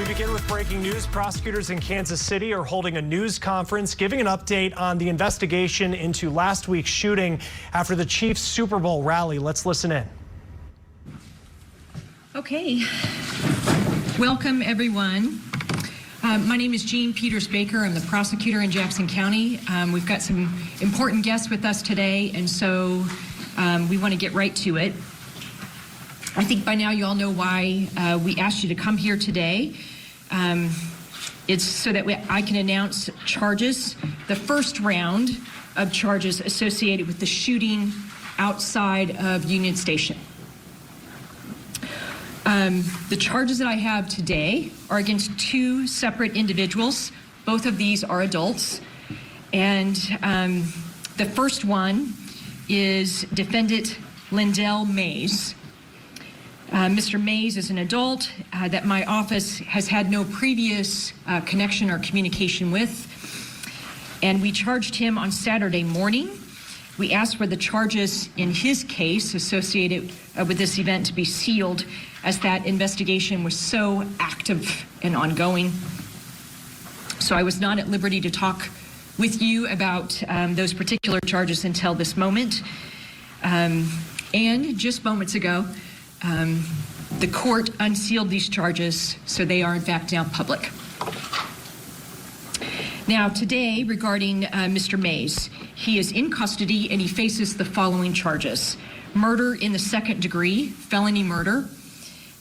We begin with breaking news. Prosecutors in Kansas City are holding a news conference giving an update on the investigation into last week's shooting after the Chiefs Super Bowl rally. Let's listen in. Okay. Welcome, everyone. My name is Jean Peters Baker. I'm the prosecutor in Jackson County. We've got some important guests with us today, and so we want to get right to it. I think by now you all know why we asked you to come here today. It's so that I can announce charges, the first round of charges associated with the shooting outside of Union Station. The charges that I have today are against two separate individuals. Both of these are adults. And the first one is defendant Lyndell Mays. Mr. Mays is an adult that my office has had no previous connection or communication with, and we charged him on Saturday morning. We asked for the charges in his case associated with this event to be sealed, as that investigation was so active and ongoing. So I was not at liberty to talk with you about those particular charges until this moment. And just moments ago, the court unsealed these charges, so they are in fact now public. Now today, regarding Mr. Mays, he is in custody and he faces the following charges: murder in the second degree, felony murder,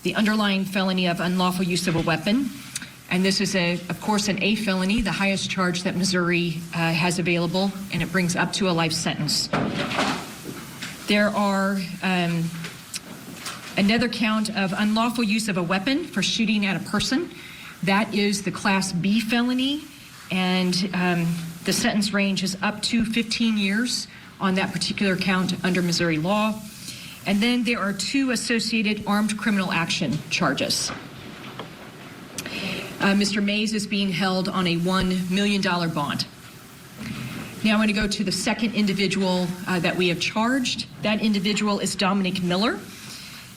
the underlying felony of unlawful use of a weapon, and this is of course an A felony, the highest charge that Missouri has available, and it brings up to a life sentence. There are another count of unlawful use of a weapon for shooting at a person. That is the Class B felony, and the sentence range is up to 15 years on that particular count under Missouri law. And then there are two associated armed criminal action charges. Mr. Mays is being held on a $1 million bond. Now I'm going to go to the second individual that we have charged. That individual is Dominic Miller.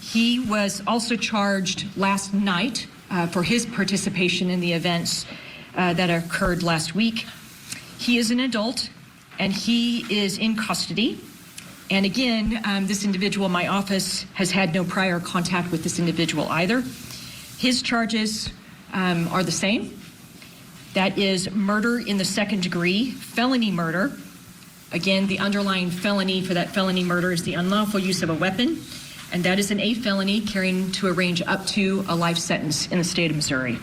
He was also charged last night for his participation in the events that occurred last week. He is an adult and he is in custody. And again, this individual, my office has had no prior contact with this individual either. His charges are the same. That is murder in the second degree, felony murder. Again, the underlying felony for that felony murder is the unlawful use of a weapon, and that is an A felony carrying to a range up to a life sentence in the state of Missouri.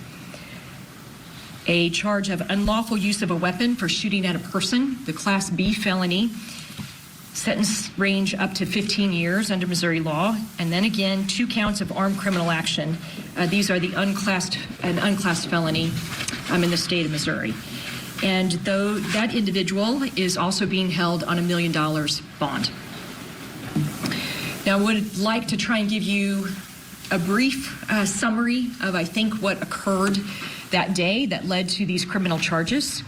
A charge of unlawful use of a weapon for shooting at a person, the Class B felony, sentence range up to 15 years under Missouri law, and then again 2 counts of armed criminal action. These are the unclassed felony in the state of Missouri. And though that individual is also being held on $1 million bond. Now I would like to try and give you a brief summary of, I think, what occurred that day that led to these criminal charges.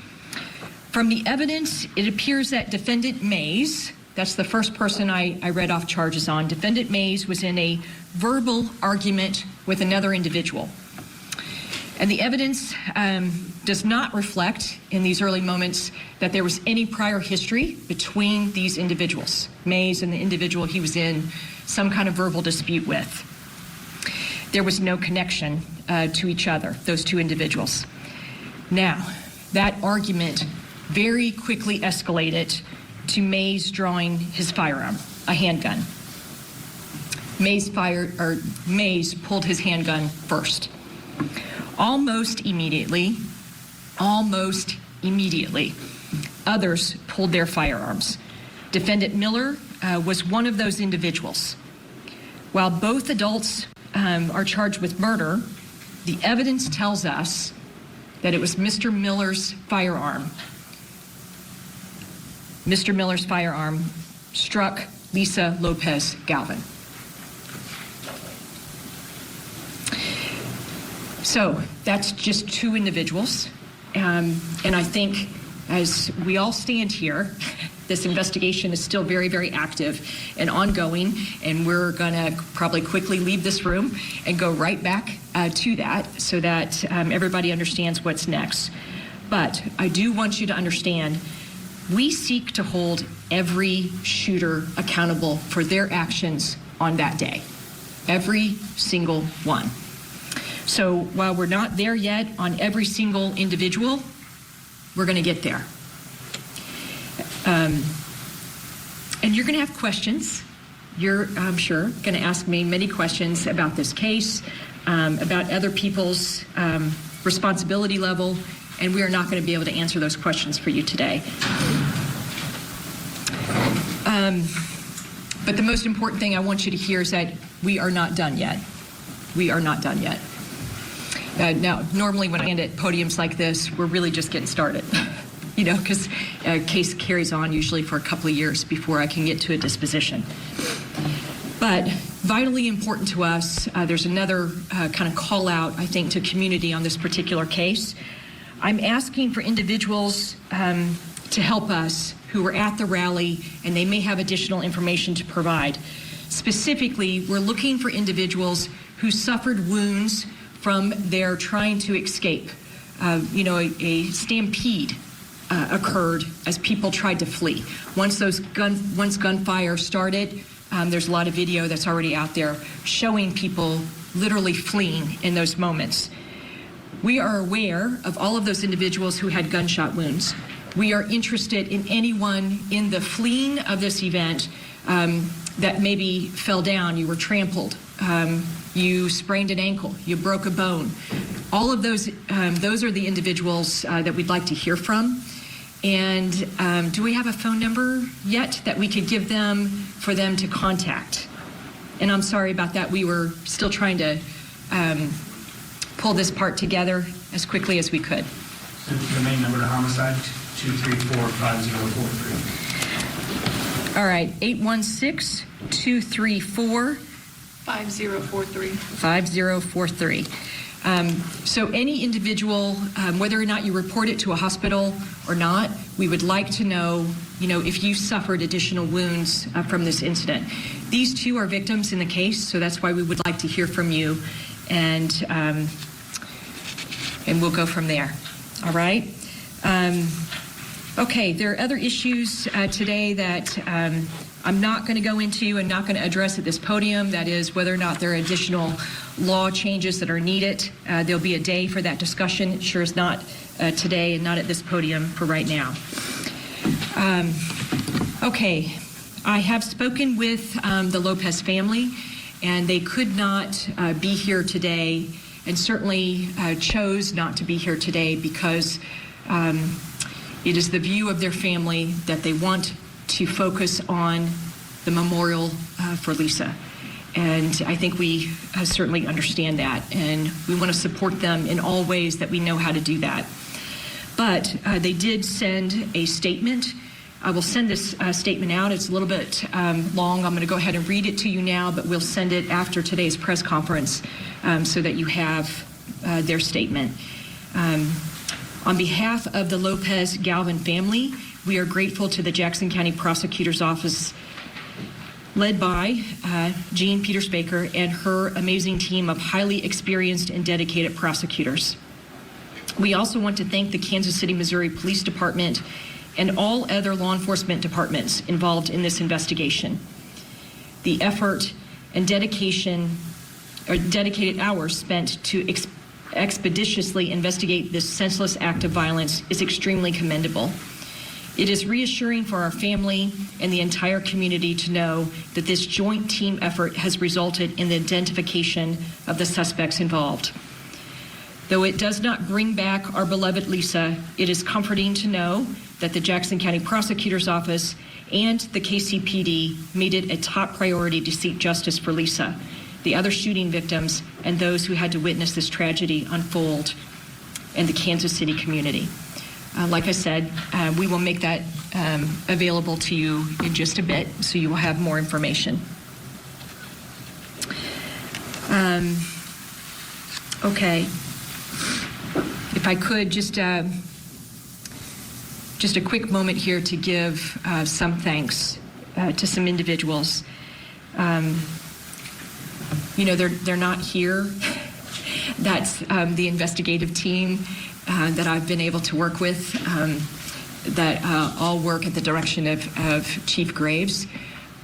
From the evidence, it appears that defendant Mays, that's the first person I read off charges on, defendant Mays was in a verbal argument with another individual. And the evidence does not reflect in these early moments that there was any prior history between these individuals, Mays and the individual he was in some kind of verbal dispute with. There was no connection to each other, those two individuals. Now, that argument very quickly escalated to Mays drawing his firearm, a handgun. Mays pulled his handgun first. Almost immediately, others pulled their firearms. Defendant Miller was one of those individuals. While both adults are charged with murder, the evidence tells us that it was Mr. Miller's firearm. Mr. Miller's firearm struck Lisa Lopez Galvin. So that's just two individuals. And I think as we all stand here, This investigation is still very, very active and ongoing, and we're going to probably quickly leave this room and go right back to that so that everybody understands what's next. But I do want you to understand, we seek to hold every shooter accountable for their actions on that day. Every single one. So while we're not there yet on every single individual, we're going to get there. And you're going to have questions. You're, I'm sure, going to ask me many questions about this case, about other people's responsibility level, and we are not going to be able to answer those questions for you today. But the most important thing I want you to hear is that we are not done yet. We are not done yet. Now, normally when I stand at podiums like this, we're really just getting started, you know, because a case carries on usually for a couple of years before I can get to a disposition. But vitally important to us, there's another kind of call out, I think, to community on this particular case. I'm asking for individuals to help us who were at the rally, and they may have additional information to provide. Specifically, we're looking for individuals who suffered wounds from their trying to escape. You know, a stampede occurred as people tried to flee. Once gunfire started, there's a lot of video that's already out there showing people literally fleeing in those moments. We are aware of all of those individuals who had gunshot wounds. We are interested in anyone in the fleeing of this event that maybe fell down, you were trampled, you sprained an ankle, you broke a bone. All of those are the individuals that we'd like to hear from. And do we have a phone number yet that we could give them for them to contact? And I'm sorry about that. We were still trying to pull this part together as quickly as we could. So the main number to homicide, 234-5043. All right, 816-234. 5043. 5043. So any individual, whether or not you report it to a hospital or not, we would like to know, you know, if you suffered additional wounds from this incident. These two are victims in the case, so that's why we would like to hear from you, and we'll go from there. All right. Okay, there are other issues today that I'm not going to go into and not going to address at this podium. That is whether or not there are additional law changes that are needed. There'll be a day for that discussion. It sure is not today and not at this podium for right now. Okay, I have spoken with the Lopez family, and they could not be here today, and certainly chose not to be here today because it is the view of their family that they want to focus on the memorial for Lisa. And I think we certainly understand that, and we want to support them in all ways that we know how to do that. But they did send a statement. I will send this statement out. It's a little bit long. I'm going to go ahead and read it to you now, but we'll send it after today's press conference so that you have their statement. On behalf of the Lopez Galvin family, we are grateful to the Jackson County Prosecutor's Office, led by Jean Peters Baker and her amazing team of highly experienced and dedicated prosecutors. We also want to thank the Kansas City, Missouri Police Department and all other law enforcement departments involved in this investigation. The effort and dedication, or dedicated hours spent to expeditiously investigate this senseless act of violence is extremely commendable. It is reassuring for our family and the entire community to know that this joint team effort has resulted in the identification of the suspects involved. Though it does not bring back our beloved Lisa, it is comforting to know that the Jackson County Prosecutor's Office and the KCPD made it a top priority to seek justice for Lisa, the other shooting victims, and those who had to witness this tragedy unfold in the Kansas City community. Like I said, we will make that available to you in just a bit, so you will have more information. Okay. If I could just just a quick moment here to give some thanks to some individuals. You know, they're not here. That's the investigative team that I've been able to work with, that all work at the direction of Chief Graves.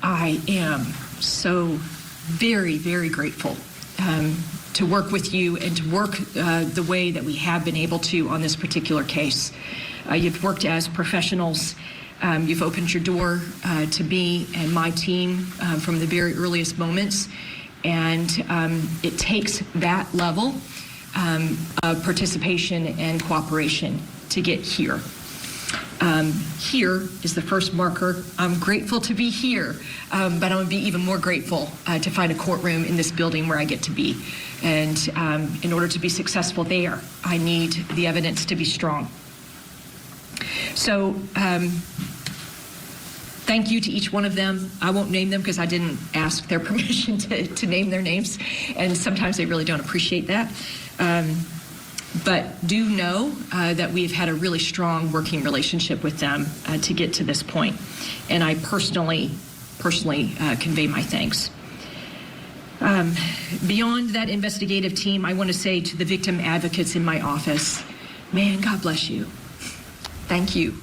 I am so very, very grateful to work with you and to work the way that we have been able to on this particular case. You've worked as professionals. You've opened your door to me and my team from the very earliest moments. And it takes that level of participation and cooperation to get here. Here is the first marker. I'm grateful to be here, but I'm going to be even more grateful to find a courtroom in this building where I get to be. And in order to be successful there, I need the evidence to be strong. So thank you to each one of them. I won't name them because I didn't ask their permission to name their names, and sometimes they really don't appreciate that. But do know that we've had a really strong working relationship with them to get to this point, and I personally convey my thanks. Beyond that investigative team, I want to say to the victim advocates in my office, man, God bless you. Thank you.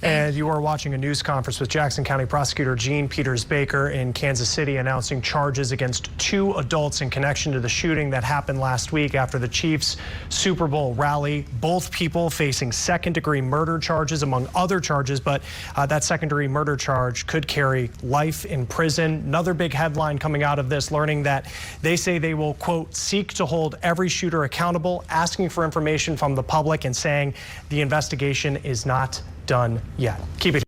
And you are watching a news conference with Jackson County Prosecutor Jean Peters Baker in Kansas City announcing charges against 2 adults in connection to the shooting that happened last week after the Chiefs Super Bowl rally. Both people facing second-degree murder charges, among other charges, but that second-degree murder charge could carry life in prison. Another big headline coming out of this, learning that they say they will, quote, seek to hold every shooter accountable, asking for information from the public and saying the investigation is not done yet. Keep it.